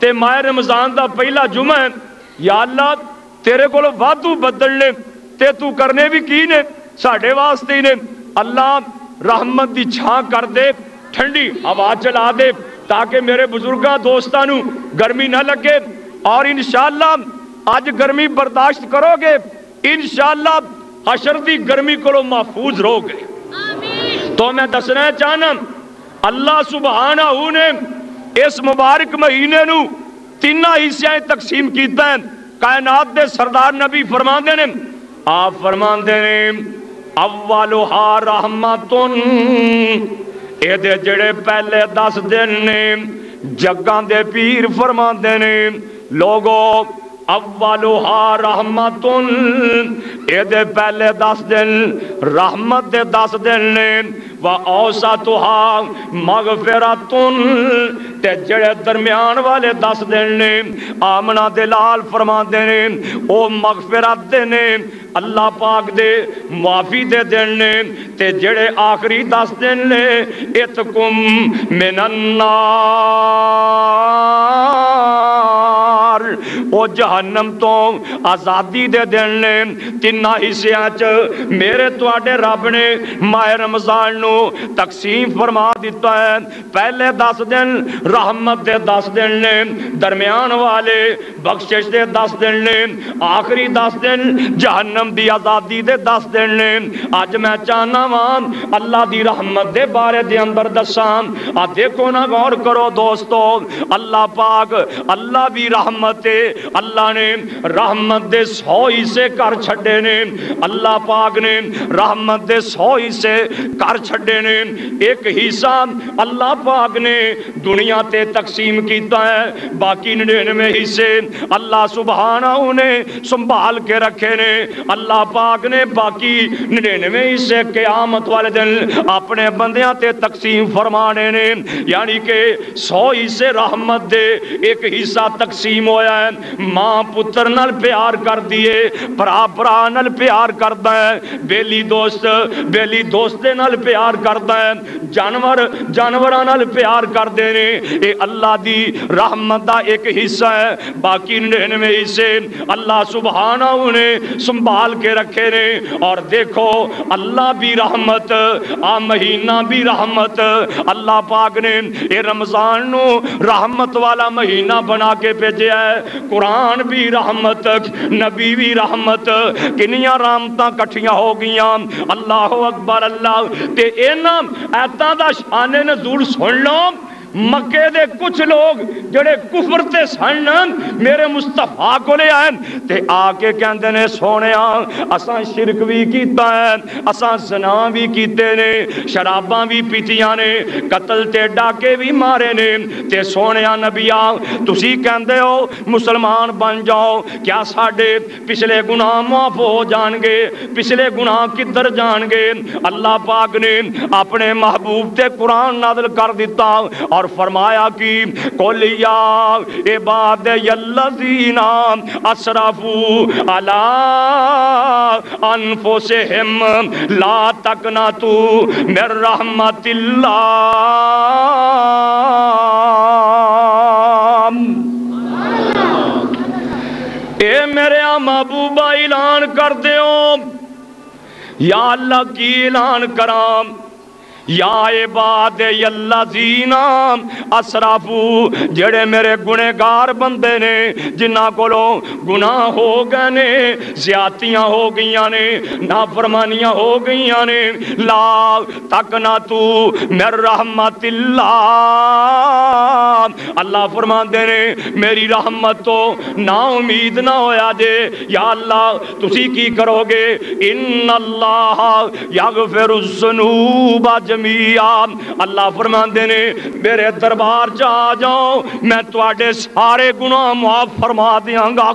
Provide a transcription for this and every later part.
تے ماہ رمضان دا پہلا جمعہ ہے، یا اللہ تیرے کو وادو بدلنے تے تو کرنے بھی کی نے ساڑھے واسطے ہی نے، اللہ رحمت دی چھاں کر دے، ٹھنڈی ہوا چلا دے تاکہ میرے بزرگاں دوستانوں گرمی نہ لگے، اور انشاءاللہ آج گرمی برداشت کرو گے انشاءاللہ حشر دی گرمی کو محفوظ رہو گے۔ تو میں دسنا چاہنا اللہ سبحانہ نے اس مبارک مہینے نو تینہ حصے تقسیم کیتا ہے۔ کائنات دے سردار نبی فرماندے نے، آپ فرماندے نے اولھا رحمتن، اے دے جڑے پہلے 10 دن نے جگاں دے پیر فرماندے نے لوگو اولھا رحمتن، اے دے پہلے 10 دن رحمت دے 10 دن نے، وَأَوْسَطُهَا مَغْفِرَةٌ، تے جڑے درمیان والے 10 دن نے آمنہ دلال فرماندے نے او مغفرت دے نے، اللہ پاک دے معافی دے دن نے، تے جڑے آخری 10 دن نے اتکم من النار، او جہنم تو آزادی دے دن نے۔ تینہ حصیاں چ میرے تواڈے رب نے ماہ رمضان نو تقسیم فرما دیتا ہے۔ پہلے 10 دن رحمت دے 10 دن نے، درمیان والے بخشش دے 10 دن نے، آخری 10 دن جہنم دی آزادی دے 10 دن نے۔ آج میں چاہنا وہاں اللہ دی رحمت دے بارے دے اندر دساں، دیکھو نا غور کرو دوستو، اللہ پاک اللہ بھی رحمت ہے، اللہ نے رحمت دے 100 حصے کر چھڑے نے، اللہ پاک نے رحمت دے 100 حصے کر چھڑے نے، ایک حصہ اللہ پاک نے دنیا تے تقسیم کیتا ہے، باقی 99 حصے اللہ سبحانہ نے سنبھال کے رکھے نے، اللہ پاک نے باقی 99 حصے قیامت والے دن اپنے بندیاں تے تقسیم فرمانے نے، یعنی کہ 100 حصے رحمت دے ایک حصہ تقسیم ہویا ہے۔ ماں پتر نال پیار کر دیے، برا نال پیار کردا ہے، بیلی دوست دے نال پیار کردا ہے، جانوراں نال پیار کردے نے، اے اللہ دی رحمت دا ایک حصہ ہے۔ باقی 99 حصے اللہ سبحانہ نے سنبھال کے رکھے نے، اور دیکھو اللہ بھی رحمت، مہینہ بھی رحمت، اللہ پاک نے اے رمضان نو رحمت والا مہینہ بنا کے بھیجا ہے، قرآن بھی رحمت، نبی بھی رحمت، کنیاں رحمتاں کٹھیاں ہو گیاں، اللہ اکبر اللہ۔ تے اینا ایتاں دا شان نزول سن لو، مکے دے کچھ لوگ جڑے کفر تے سن میرے مصطفیٰ کو لے آئے تے آکے کہندے نے سونیا اساں شرک بھی کیتا ہے، اساں زنا بھی کیتے نے، شراباں بھی پیتیاں نے، قتل تے ڈاکے بھی مارے نے، تے سونیا نبیا تسی کہندے ہو مسلمان بن جاؤ، کیا ساڈے پچھلے گناہ معاف ہو جان گے؟ پچھلے گناہ کدھر جان گے؟ اللہ پاک نے اپنے محبوب تے قرآن نازل کر دیتا اور فرمایا کہ قل یا عبادی الذین اسرفوا علی انفسہم لا تقنطوا من رحمت اللہ، اے میرے محبوبہ اعلان کر دیو، یا اللہ کی اعلان کرام، یا عبادی الذین اسرفوا، جڑے میرے گنہگار بندے نے جنہاں کولو گناہ ہو گئے نے، زیادتیاں ہو گئیاں نے، نافرمانیاں ہو گئیاں نے، لا تقنطوا من رحمت اللہ، اللہ فرماندے نے میری رحمت تو نا امید نہ ہویا جے، یا اللہ تسی کی کرو گے؟ ان اللہ یغفر الذنوب اللہ فرماندے نے میرے دربار چ آ جاؤ، میں تواڈے سارے گناہ معاف فرما دیاں گا۔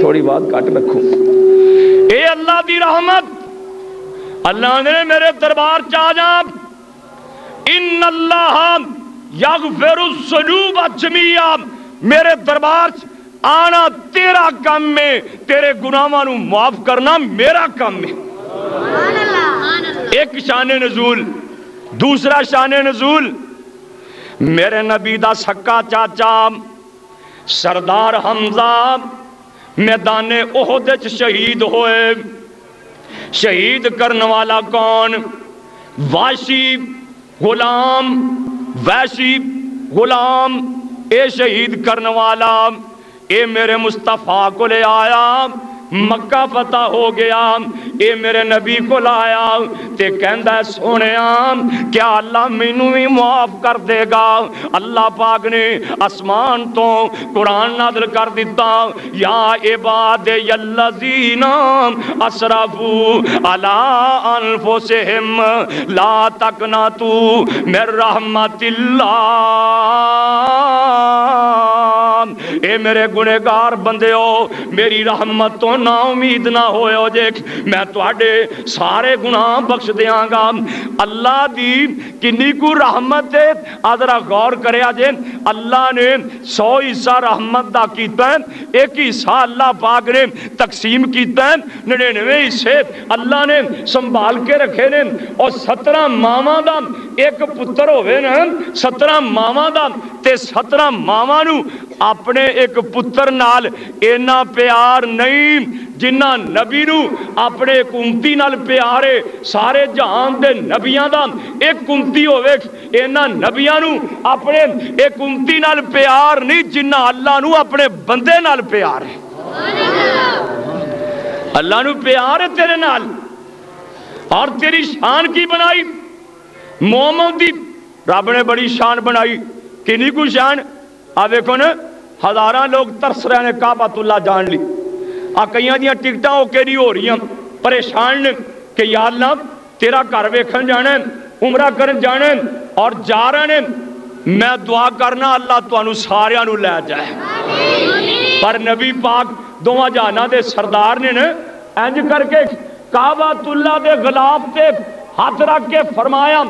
تھوڑی بات کٹ رکھو، اے اللہ دی رحمت، اللہ نے میرے دربار چ آ جا، ان اللہ یغفر الذنوب جمیعا، میرے دربار چ آنا تیرا کام میں، تیرے گناہاں نو معاف کرنا میرا کام ہے۔ ایک شان نزول، دوسرا شان نزول، میرے نبی دا سکا چاچا سردار حمزہ میدان احد وچ شہید ہوئے. شہید کرنے والا کون؟ واشی غلام، ویشی غلام اے شہید کرنے والا. اے میرے مصطفیٰ کو لے آیا، مکہ فتح ہو گیا، اے میرے نبی کو لایا تے کہندا ہے سونیا کیا اللہ مینوں بھی معاف کر دے گا؟ اللہ پاک نے آسمان تو قرآن نازل کر دیتا، یا عباد الذین اسرفوا علی انفسہم لا تقنطوا من رحمت اللہ. اے میرے گنہگار بندیو میری رحمت تو نا امید نہ ہوئے ہو جے، میں تواڈے سارے گناہ بخش دیاں گا. اللہ دی کنی کو رحمت ہے، ذرا غور کریا جے. اللہ نے 100 حصہ رحمت دا کیتا ہے، ایک حصہ اللہ پاک نے تقسیم کیتا ہے، 99 حصے اللہ نے سنبھال کے رکھے نے. اور 17 ماواں دا ایک پتر ہوئے نا، 17 ماواں دا تے 17 ماواں نو اپنے ایک پتر نال اینا پیار نہیں جنہ نبی نو اپنے ایک امتی نال پیارے. سارے جہان دے نبیاں دا ایک امتی ہوئے، اینا نبیاں نو اپنے ایک امتی نال پیار نہیں جنہ اللہ نو اپنے بندے نال پیار ہے. اللہ نو پیار ہے تیرے نال. اور تیری شان کی بنائی مومن دی رب نے بڑی شان بنائی. کنی کو شان؟ آ دیکھو نا ہزاراں لوگ ترس رہے ہیں کعبۃ اللہ جان لی. کئیاں دیاں ٹکٹاں ہو کے نہیں ہو رہی ہیں، پریشان نے کہ یا اللہ تیرا گھر ویکھن جانا ہے، عمرہ کرن جانا ہے اور جا رہے ہیں. میں دعا کرنا اللہ تانوں ساریاں نو لے جائے. پر نبی پاک دوواں جہاناں دے سردار نے نا انج کر کے کعبۃ اللہ دے غلاف تے ہاتھ رکھ کے فرمایا،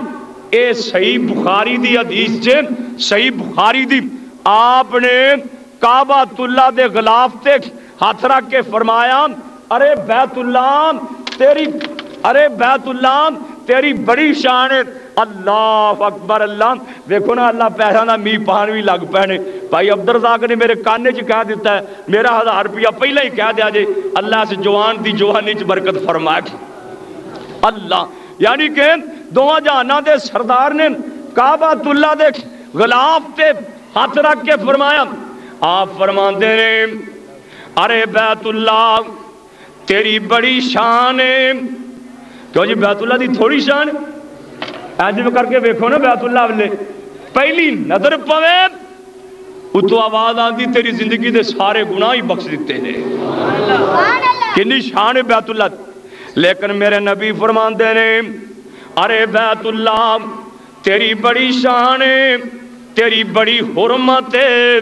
اے صحیح بخاری دی حدیث چ، صحیح بخاری دی، آپ نے کعبۃ اللہ دے غلاف تے ہاتھ رکھ کے فرمایا، ارے بیت اللہ تیری بڑی شان ہے. اللہ اکبر. اللہ دیکھو نا اللہ پیسہ نہ می پان بھی لگ پینے. بھائی عبدالرزاق نے میرے کانے چ کہہ دیتا ہے میرا 1000 روپیہ پہلے ہی کہہ دیا جے اللہ سے جوان دی جوانی چ برکت فرمائے. اللہ یعنی کہ دونوں جہاناں دے سردار نے کعبۃ اللہ دے غلاف تے ہاتھ رکھ کے فرمایا. آپ فرماندے نے ارے بیت اللہ تیری بڑی شان ہے. کیوں جی بیت اللہ دی تھوڑی شان؟ ایج کر کے ویکھو نا بیت اللہ والے پہلی نظر پوے اتو آواز آندی تیری زندگی دے سارے گناہ ہی بخش دیتے ہیں. کنی شان ہے بیت اللہ. لیکن میرے نبی فرماندے نے ارے بیت اللہ تیری بڑی شان ہے، تیری بڑی حرمت ہے،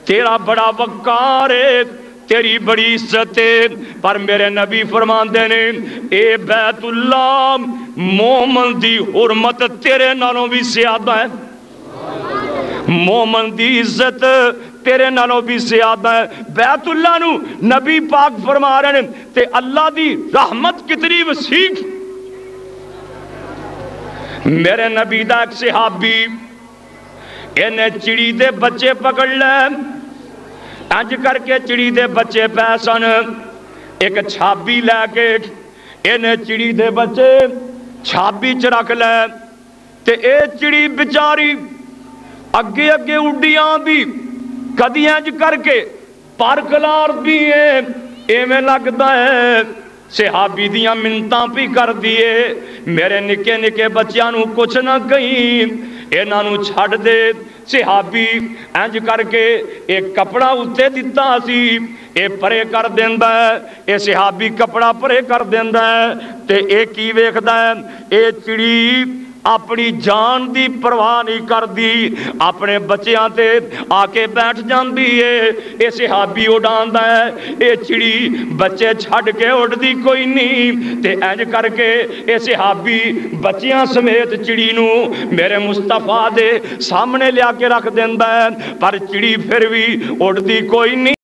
تیرا بڑا وقار ہے، تیری بڑی عزت ہے. پر میرے نبی فرماندے نے اے بیت اللہ مومن دی حرمت تیرے نالوں بھی زیادہ ہے، مومن دی عزت تیرے نالوں بھی زیادہ ہے. بیت اللہ نو نبی پاک فرما رہے ہیں تے اللہ دی رحمت کتنی وسیع. میرے نبی دا ایک صحابی انہیں چڑی دے بچے پکڑ لے، انج کر کے چڑی دے بچے پیسن، ایک چھابی لے کے انہیں چڑی دے بچے چھابی چ رکھ لے تے اے چڑی بیچاری اگے اگے اڈیاں بھی کدی انج کر کے پر کلار بھی ہے. ایویں لگتا ہے صحابی دیاں منتاں بھی کر دیے میرے نکے نکے بچیاں نو کچھ نہ کہیں، انہاں نو چھڑ دے. صحابی انج کر کے ایک کپڑا اتے دیتا سی، اے پرے کر دیندا ہے، اے صحابی کپڑا پرے کر دیندا ہے تے اے کی ویکھدا ہے، اے چڑی اپنی جان دی پرواہ نہیں کر دی، اپنے بچیاں تے آ کے بیٹھ جاندی ہے. اے صحابی اڈاندا ہے، اے چڑی بچے چھڈ کے اڈدی کوئی نہیں تے انج کر کے اے صحابی بچیاں سمیت چڑی نو میرے مصطفیٰ دے سامنے لیا کے رکھ دیندا ہے. پر چڑی پھر بھی اڈدی کوئی نہیں.